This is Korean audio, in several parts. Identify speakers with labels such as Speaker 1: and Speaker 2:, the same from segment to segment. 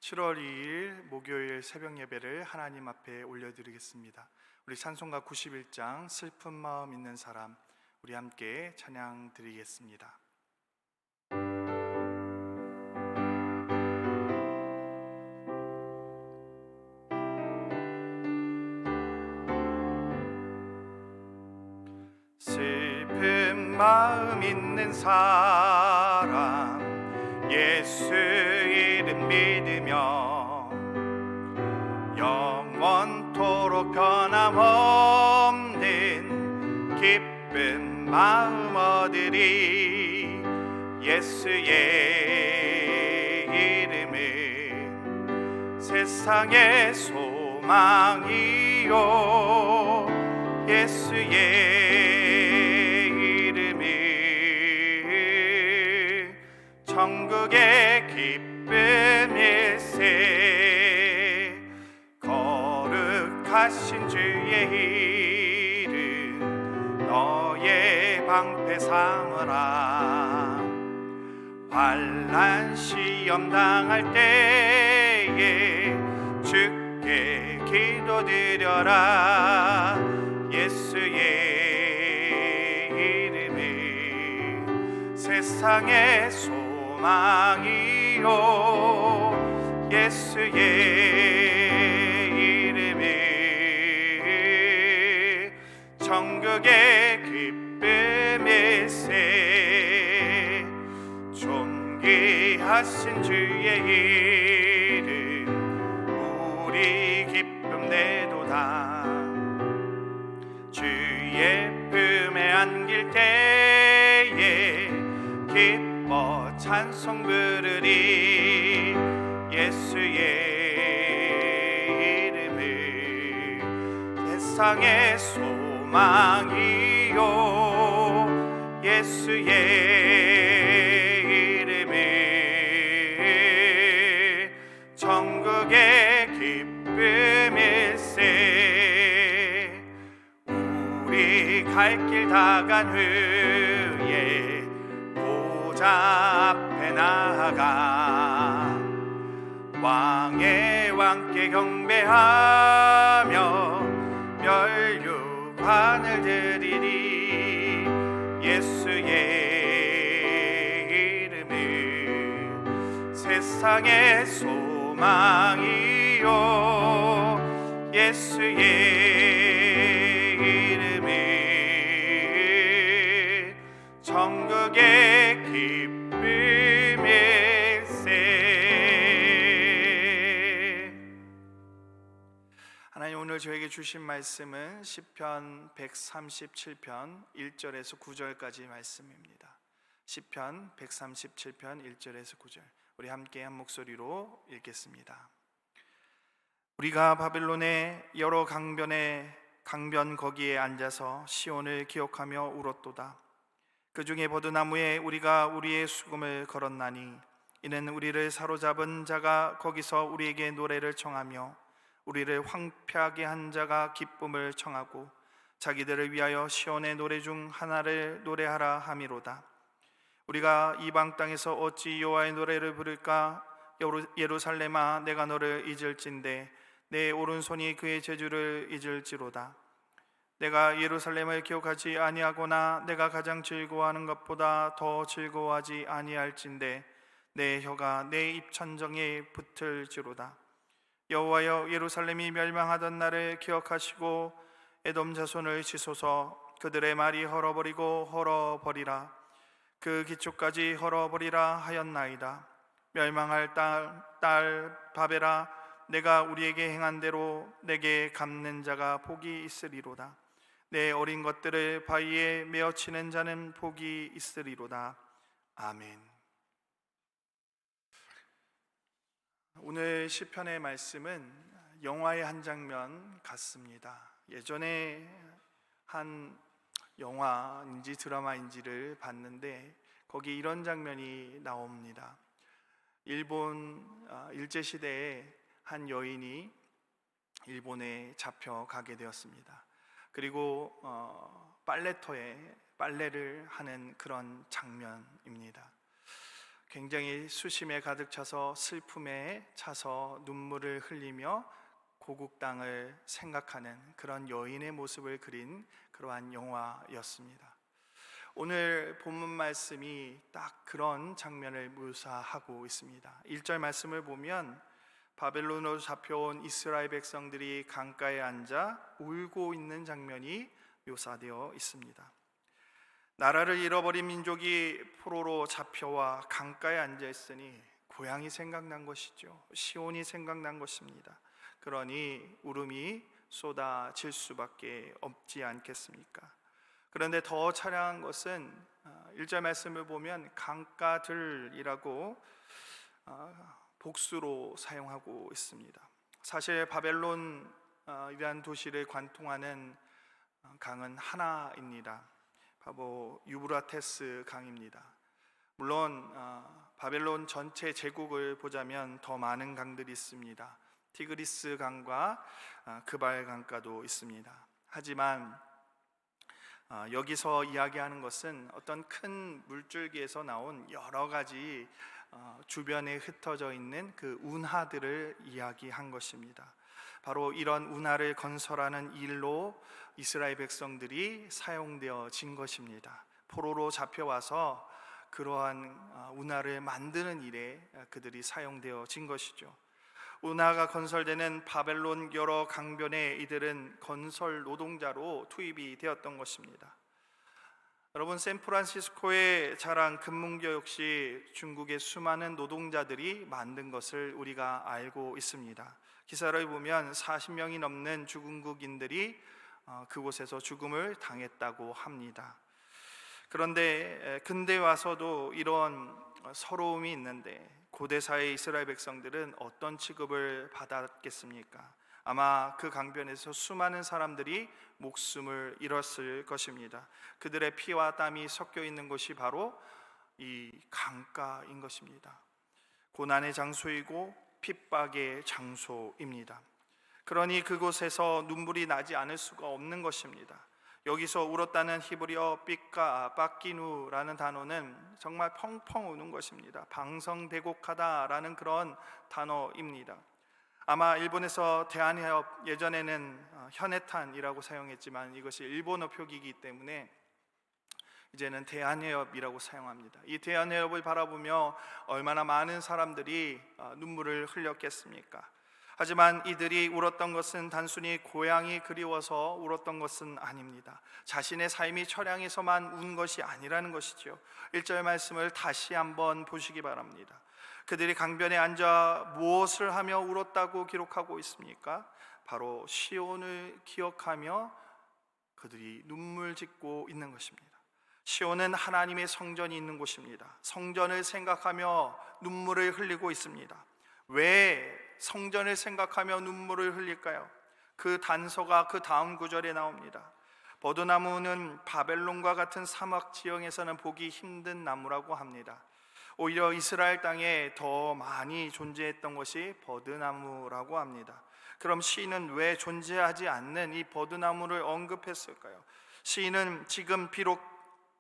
Speaker 1: 7월 2일 목요일 새벽 예배를 하나님 앞에 올려드리겠습니다. 우리 찬송가 91장 슬픈 마음 있는 사람, 우리 함께 찬양 드리겠습니다. 슬픈 마음 있는 사람, 예수 이름 믿으며 영원토록 변함없는 기쁜 마음 얻으리. 예수의 이름은 세상의 소망이요, 예수의 천국의 기쁨일세. 거룩하신 주의 이름 너의 방패 삼으라. 환난 시험 당할 때에 주께 기도드려라. 예수의 이름은 세상의 소망이요, 예수의 이름이 천국의 기쁨일세. 존귀하신 주의 이름 우리 기쁨 내도다. 주의 품에 안길 때에 기뻐 찬송 부르리. 예수의 이름은 세상의 소망이요, 예수의 이름은 천국의 기쁨일세. 우리 갈 길 다 간 후에 앞에 나아가 왕의 왕께 경배하며 멸류관을 드리리. 예수의 이름은 세상의 소망이요, 예수의 이름은 천국의 기쁨일세. 하나님, 오늘 저에게 주신 말씀은 시편 137편 1절에서 9절까지 말씀입니다. 시편 137편 1절에서 9절, 우리 함께 한 목소리로 읽겠습니다. 우리가 바벨론의 여러 강변 거기에 앉아서 시온을 기억하며 울었도다. 그 중에 버드나무에 우리가 우리의 수금을 걸었나니 이는 우리를 사로잡은 자가 거기서 우리에게 노래를 청하며 우리를 황폐하게 한 자가 기쁨을 청하고 자기들을 위하여 시온의 노래 중 하나를 노래하라 함이로다. 우리가 이방 땅에서 어찌 여호와의 노래를 부를까? 예루살렘아, 내가 너를 잊을진대 내 오른손이 그의 제주를 잊을지로다. 내가 예루살렘을 기억하지 아니하거나 내가 가장 즐거워하는 것보다 더 즐거워하지 아니할진대 내 혀가 내 입천정에 붙을지로다. 여호와여, 예루살렘이 멸망하던 날을 기억하시고 에돔 자손을 치소서. 그들의 말이 헐어버리라. 그 기초까지 헐어버리라 하였나이다. 멸망할 딸 바벨아, 내가 우리에게 행한 대로 내게 갚는 자가 복이 있으리로다. 내 어린 것들을 바위에 메어치는 자는 복이 있으리로다. 아멘. 오늘 시편의 말씀은 영화의 한 장면 같습니다. 예전에 한 영화인지 드라마인지를 봤는데 거기 이런 장면이 나옵니다. 일본 일제시대에 한 여인이 일본에 잡혀가게 되었습니다. 그리고 빨래터에 빨래를 하는 그런 장면입니다. 굉장히 수심에 가득 차서 슬픔에 차서 눈물을 흘리며 고국 땅을 생각하는 그런 여인의 모습을 그린 그러한 영화였습니다. 오늘 본문 말씀이 딱 그런 장면을 묘사하고 있습니다. 1절 말씀을 보면 바벨론으로 잡혀온 이스라엘 백성들이 강가에 앉아 울고 있는 장면이 묘사되어 있습니다. 나라를 잃어버린 민족이 포로로 잡혀와 강가에 앉아 있으니 고향이 생각난 것이죠. 시온이 생각난 것입니다. 그러니 울음이 쏟아질 수밖에 없지 않겠습니까? 그런데 더 찬양한 것은 1절 말씀을 보면 강가들이라고 복수로 사용하고 있습니다. 사실 바벨론이라는 도시를 관통하는 강은 하나입니다. 바로 유브라테스 강입니다. 물론 바벨론 전체 제국을 보자면 더 많은 강들이 있습니다. 티그리스 강과 그발 강가도 있습니다. 하지만 여기서 이야기하는 것은 어떤 큰 물줄기에서 나온 여러 가지 주변에 흩어져 있는 그 운하들을 이야기한 것입니다. 바로 이런 운하를 건설하는 일로 이스라엘 백성들이 사용되어진 것입니다. 포로로 잡혀와서 그러한 운하를 만드는 일에 그들이 사용되어진 것이죠. 운하가 건설되는 바벨론 여러 강변에 이들은 건설 노동자로 투입이 되었던 것입니다. 여러분, 샌프란시스코의 자랑 금문교 역시 중국의 수많은 노동자들이 만든 것을 우리가 알고 있습니다. 기사를 보면 40명이 넘는 중국인들이 그곳에서 죽음을 당했다고 합니다. 그런데 근대 와서도 이런 서러움이 있는데 고대사의 이스라엘 백성들은 어떤 취급을 받았겠습니까? 아마 그 강변에서 수많은 사람들이 목숨을 잃었을 것입니다. 그들의 피와 땀이 섞여 있는 곳이 바로 이 강가인 것입니다. 고난의 장소이고 핍박의 장소입니다. 그러니 그곳에서 눈물이 나지 않을 수가 없는 것입니다. 여기서 울었다는 히브리어 삐까 빠끼누라는 단어는 정말 펑펑 우는 것입니다. 방성대곡하다라는 그런 단어입니다. 아마 일본에서 대한해협, 예전에는 현해탄이라고 사용했지만 이것이 일본어 표기이기 때문에 이제는 대한해협이라고 사용합니다. 이 대한해협을 바라보며 얼마나 많은 사람들이 눈물을 흘렸겠습니까? 하지만 이들이 울었던 것은 단순히 고향이 그리워서 울었던 것은 아닙니다. 자신의 삶이 처량해서만 운 것이 아니라는 것이죠. 1절 말씀을 다시 한번 보시기 바랍니다. 그들이 강변에 앉아 무엇을 하며 울었다고 기록하고 있습니까? 바로 시온을 기억하며 그들이 눈물 짓고 있는 것입니다. 시온은 하나님의 성전이 있는 곳입니다. 성전을 생각하며 눈물을 흘리고 있습니다. 왜 성전을 생각하며 눈물을 흘릴까요? 그 단서가 그 다음 구절에 나옵니다. 버드나무는 바벨론과 같은 사막 지형에서는 보기 힘든 나무라고 합니다. 오히려 이스라엘 땅에 더 많이 존재했던 것이 버드나무라고 합니다. 그럼 시인은 왜 존재하지 않는 이 버드나무를 언급했을까요? 시인은 지금 비록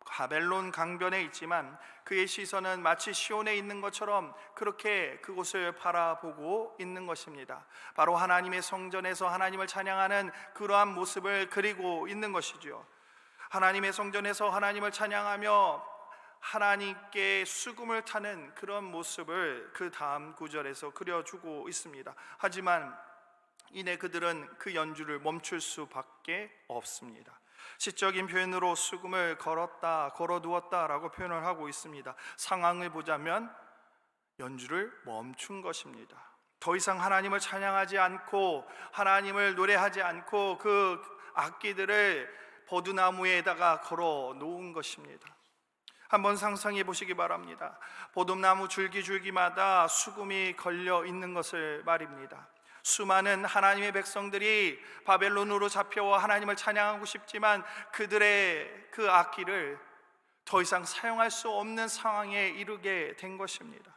Speaker 1: 바벨론 강변에 있지만 그의 시선은 마치 시온에 있는 것처럼 그렇게 그곳을 바라보고 있는 것입니다. 바로 하나님의 성전에서 하나님을 찬양하는 그러한 모습을 그리고 있는 것이죠. 하나님의 성전에서 하나님을 찬양하며 하나님께 수금을 타는 그런 모습을 그 다음 구절에서 그려주고 있습니다. 하지만 이내 그들은 그 연주를 멈출 수밖에 없습니다. 시적인 표현으로 수금을 걸어두었다라고 표현을 하고 있습니다. 상황을 보자면 연주를 멈춘 것입니다. 더 이상 하나님을 찬양하지 않고 하나님을 노래하지 않고 그 악기들을 버드나무에다가 걸어 놓은 것입니다. 한번 상상해 보시기 바랍니다. 버드나무 줄기마다 수금이 걸려 있는 것을 말입니다. 수많은 하나님의 백성들이 바벨론으로 잡혀와 하나님을 찬양하고 싶지만 그들의 그 악기를 더 이상 사용할 수 없는 상황에 이르게 된 것입니다.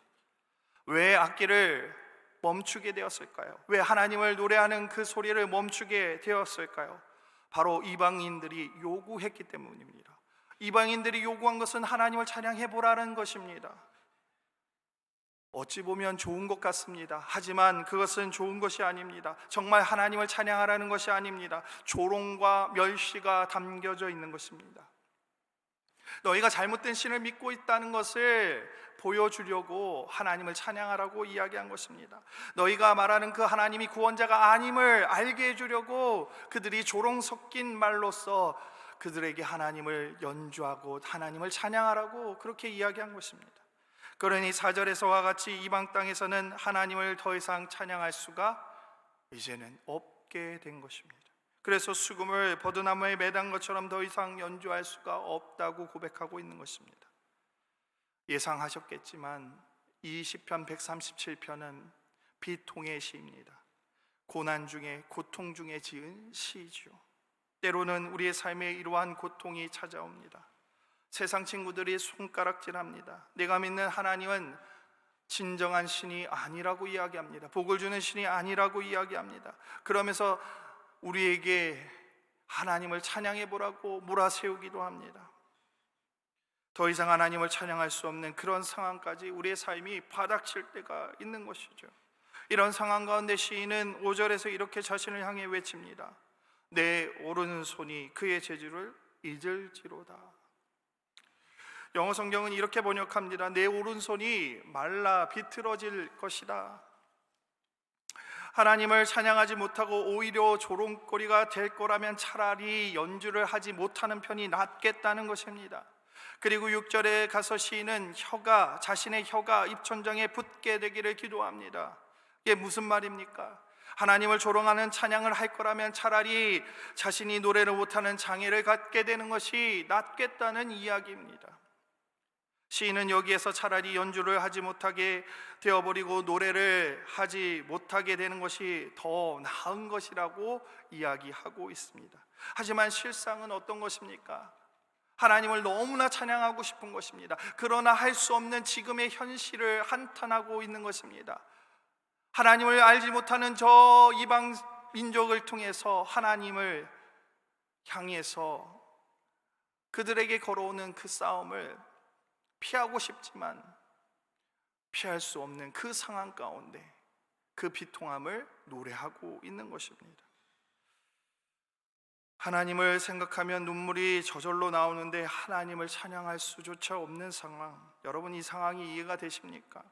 Speaker 1: 왜 악기를 멈추게 되었을까요? 왜 하나님을 노래하는 그 소리를 멈추게 되었을까요? 바로 이방인들이 요구했기 때문입니다. 이방인들이 요구한 것은 하나님을 찬양해 보라는 것입니다. 어찌 보면 좋은 것 같습니다. 하지만 그것은 좋은 것이 아닙니다. 정말 하나님을 찬양하라는 것이 아닙니다. 조롱과 멸시가 담겨져 있는 것입니다. 너희가 잘못된 신을 믿고 있다는 것을 보여주려고 하나님을 찬양하라고 이야기한 것입니다. 너희가 말하는 그 하나님이 구원자가 아님을 알게 해주려고 그들이 조롱 섞인 말로써 그들에게 하나님을 연주하고 하나님을 찬양하라고 그렇게 이야기한 것입니다. 그러니 4절에서와 같이 이방 땅에서는 하나님을 더 이상 찬양할 수가 이제는 없게 된 것입니다. 그래서 수금을 버드나무에 매단 것처럼 더 이상 연주할 수가 없다고 고백하고 있는 것입니다. 예상하셨겠지만 이 시편 137편은 비통의 시입니다. 고난 중에, 고통 중에 지은 시이죠. 때로는 우리의 삶에 이러한 고통이 찾아옵니다. 세상 친구들이 손가락질합니다. 내가 믿는 하나님은 진정한 신이 아니라고 이야기합니다. 복을 주는 신이 아니라고 이야기합니다. 그러면서 우리에게 하나님을 찬양해 보라고 몰아세우기도 합니다. 더 이상 하나님을 찬양할 수 없는 그런 상황까지 우리의 삶이 바닥칠 때가 있는 것이죠. 이런 상황 가운데 시인은 5절에서 이렇게 자신을 향해 외칩니다. 내 오른손이 그의 재주를 잊을지로다. 영어 성경은 이렇게 번역합니다. 내 오른손이 말라 비틀어질 것이다. 하나님을 찬양하지 못하고 오히려 조롱거리가 될 거라면 차라리 연주를 하지 못하는 편이 낫겠다는 것입니다. 그리고 6절에 가서 시인은 자신의 혀가 입천장에 붙게 되기를 기도합니다. 이게 무슨 말입니까? 하나님을 조롱하는 찬양을 할 거라면 차라리 자신이 노래를 못하는 장애를 갖게 되는 것이 낫겠다는 이야기입니다. 시인은 여기에서 차라리 연주를 하지 못하게 되어버리고 노래를 하지 못하게 되는 것이 더 나은 것이라고 이야기하고 있습니다. 하지만 실상은 어떤 것입니까? 하나님을 너무나 찬양하고 싶은 것입니다. 그러나 할 수 없는 지금의 현실을 한탄하고 있는 것입니다. 하나님을 알지 못하는 저 이방 민족을 통해서 하나님을 향해서 그들에게 걸어오는 그 싸움을 피하고 싶지만 피할 수 없는 그 상황 가운데 그 비통함을 노래하고 있는 것입니다. 하나님을 생각하면 눈물이 저절로 나오는데 하나님을 찬양할 수조차 없는 상황, 여러분 이 상황이 이해가 되십니까?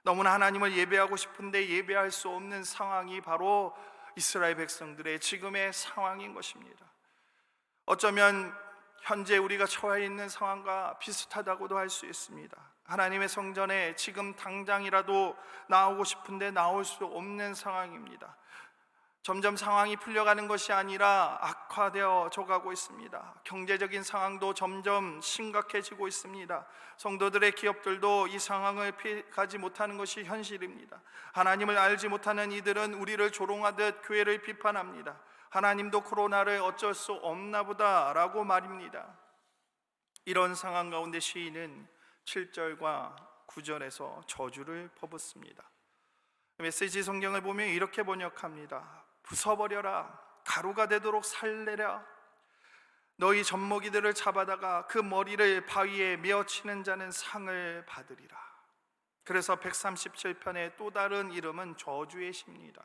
Speaker 1: 너무나 하나님을 예배하고 싶은데 예배할 수 없는 상황이 바로 이스라엘 백성들의 지금의 상황인 것입니다. 어쩌면 현재 우리가 처해 있는 상황과 비슷하다고도 할 수 있습니다. 하나님의 성전에 지금 당장이라도 나오고 싶은데 나올 수 없는 상황입니다. 점점 상황이 풀려가는 것이 아니라 악화되어져 가고 있습니다. 경제적인 상황도 점점 심각해지고 있습니다. 성도들의 기업들도 이 상황을 피해가지 못하는 것이 현실입니다. 하나님을 알지 못하는 이들은 우리를 조롱하듯 교회를 비판합니다. 하나님도 코로나를 어쩔 수 없나 보다라고 말입니다. 이런 상황 가운데 시인은 7절과 9절에서 저주를 퍼붓습니다. 메시지 성경을 보면 이렇게 번역합니다. 부숴버려라, 가루가 되도록 살내라. 너희 젖먹이들을 잡아다가 그 머리를 바위에 메어치는 자는 상을 받으리라. 그래서 137편의 또 다른 이름은 저주의 시입니다.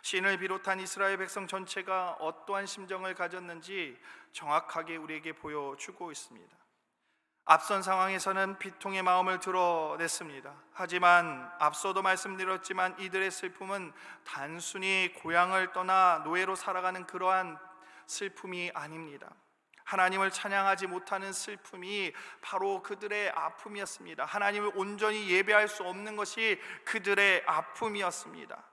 Speaker 1: 시인을 비롯한 이스라엘 백성 전체가 어떠한 심정을 가졌는지 정확하게 우리에게 보여주고 있습니다. 앞선 상황에서는 비통의 마음을 드러냈습니다. 하지만 앞서도 말씀드렸지만 이들의 슬픔은 단순히 고향을 떠나 노예로 살아가는 그러한 슬픔이 아닙니다. 하나님을 찬양하지 못하는 슬픔이 바로 그들의 아픔이었습니다. 하나님을 온전히 예배할 수 없는 것이 그들의 아픔이었습니다.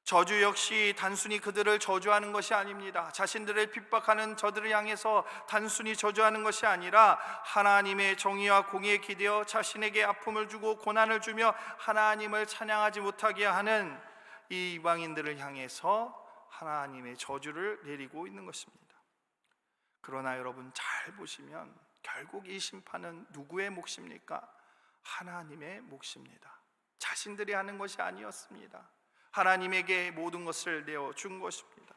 Speaker 1: 저주 역시 단순히 그들을 저주하는 것이 아닙니다. 자신들을 핍박하는 저들을 향해서 단순히 저주하는 것이 아니라 하나님의 정의와 공의에 기대어 자신에게 아픔을 주고 고난을 주며 하나님을 찬양하지 못하게 하는 이 이방인들을 향해서 하나님의 저주를 내리고 있는 것입니다. 그러나 여러분 잘 보시면 결국 이 심판은 누구의 몫입니까? 하나님의 몫입니다. 자신들이 하는 것이 아니었습니다. 하나님에게 모든 것을 내어준 것입니다.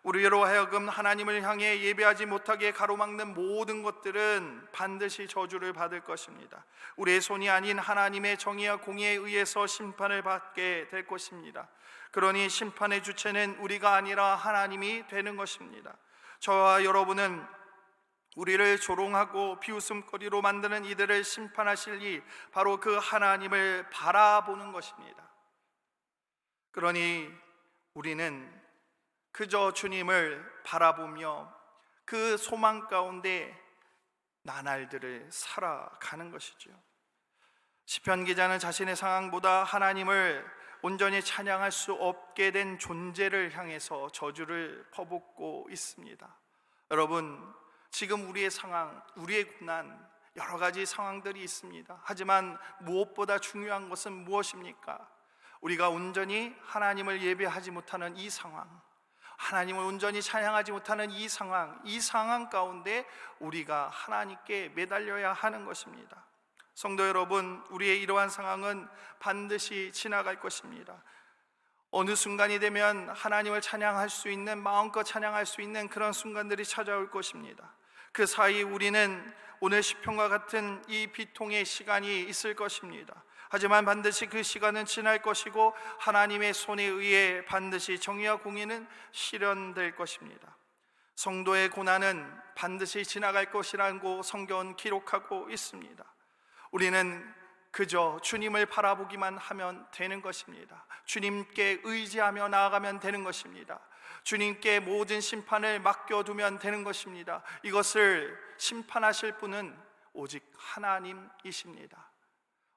Speaker 1: 우리로 하여금 하나님을 향해 예배하지 못하게 가로막는 모든 것들은 반드시 저주를 받을 것입니다. 우리의 손이 아닌 하나님의 정의와 공의에 의해서 심판을 받게 될 것입니다. 그러니 심판의 주체는 우리가 아니라 하나님이 되는 것입니다. 저와 여러분은 우리를 조롱하고 비웃음거리로 만드는 이들을 심판하실 이 바로 그 하나님을 바라보는 것입니다. 그러니 우리는 그저 주님을 바라보며 그 소망 가운데 나날들을 살아가는 것이죠. 시편 기자는 자신의 상황보다 하나님을 온전히 찬양할 수 없게 된 존재를 향해서 저주를 퍼붓고 있습니다. 여러분, 지금 우리의 상황, 우리의 고난, 여러 가지 상황들이 있습니다. 하지만 무엇보다 중요한 것은 무엇입니까? 우리가 온전히 하나님을 예배하지 못하는 이 상황, 하나님을 온전히 찬양하지 못하는 이 상황 가운데 우리가 하나님께 매달려야 하는 것입니다. 성도 여러분, 우리의 이러한 상황은 반드시 지나갈 것입니다. 어느 순간이 되면 하나님을 찬양할 수 있는, 마음껏 찬양할 수 있는 그런 순간들이 찾아올 것입니다. 그 사이 우리는 오늘 시편과 같은 이 비통의 시간이 있을 것입니다. 하지만 반드시 그 시간은 지날 것이고 하나님의 손에 의해 반드시 정의와 공의는 실현될 것입니다. 성도의 고난은 반드시 지나갈 것이라고 성경은 기록하고 있습니다. 우리는 그저 주님을 바라보기만 하면 되는 것입니다. 주님께 의지하며 나아가면 되는 것입니다. 주님께 모든 심판을 맡겨두면 되는 것입니다. 이것을 심판하실 분은 오직 하나님이십니다.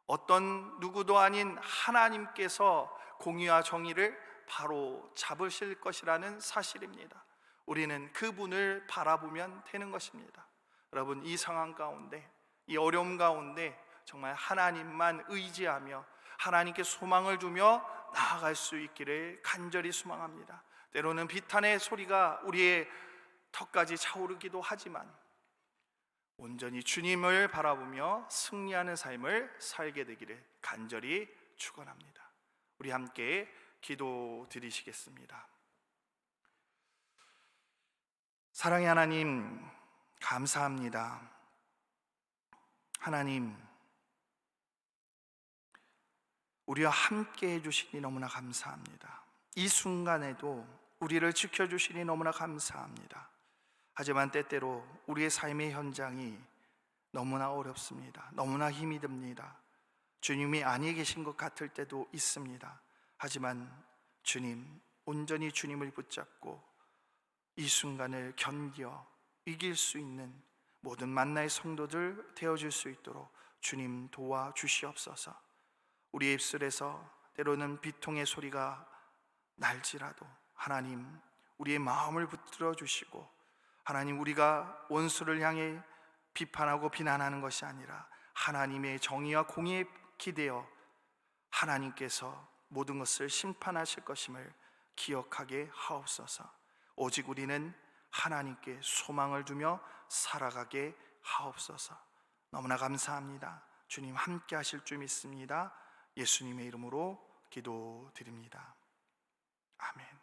Speaker 1: 어떤 누구도 아닌 하나님께서 공의와 정의를 바로 잡으실 것이라는 사실입니다. 우리는 그분을 바라보면 되는 것입니다. 여러분, 이 상황 가운데, 이 어려움 가운데 정말 하나님만 의지하며 하나님께 소망을 두며 나아갈 수 있기를 간절히 소망합니다. 때로는 비탄의 소리가 우리의 턱까지 차오르기도 하지만 온전히 주님을 바라보며 승리하는 삶을 살게 되기를 간절히 축원합니다. 우리 함께 기도드리시겠습니다. 사랑의 하나님, 감사합니다. 하나님, 우리와 함께 해주시니 너무나 감사합니다. 이 순간에도 우리를 지켜주시니 너무나 감사합니다. 하지만 때때로 우리의 삶의 현장이 너무나 어렵습니다. 너무나 힘이 듭니다. 주님이 아니 계신 것 같을 때도 있습니다. 하지만 주님, 온전히 주님을 붙잡고 이 순간을 견뎌 이길 수 있는 모든 만나의 성도들 되어줄 수 있도록 주님 도와주시옵소서. 우리의 입술에서 때로는 비통의 소리가 날지라도 하나님, 우리의 마음을 붙들어 주시고 하나님, 우리가 원수를 향해 비판하고 비난하는 것이 아니라 하나님의 정의와 공의에 기대어 하나님께서 모든 것을 심판하실 것임을 기억하게 하옵소서. 오직 우리는 하나님께 소망을 두며 살아가게 하옵소서. 너무나 감사합니다. 주님 함께 하실 줄 믿습니다. 예수님의 이름으로 기도드립니다. 아멘.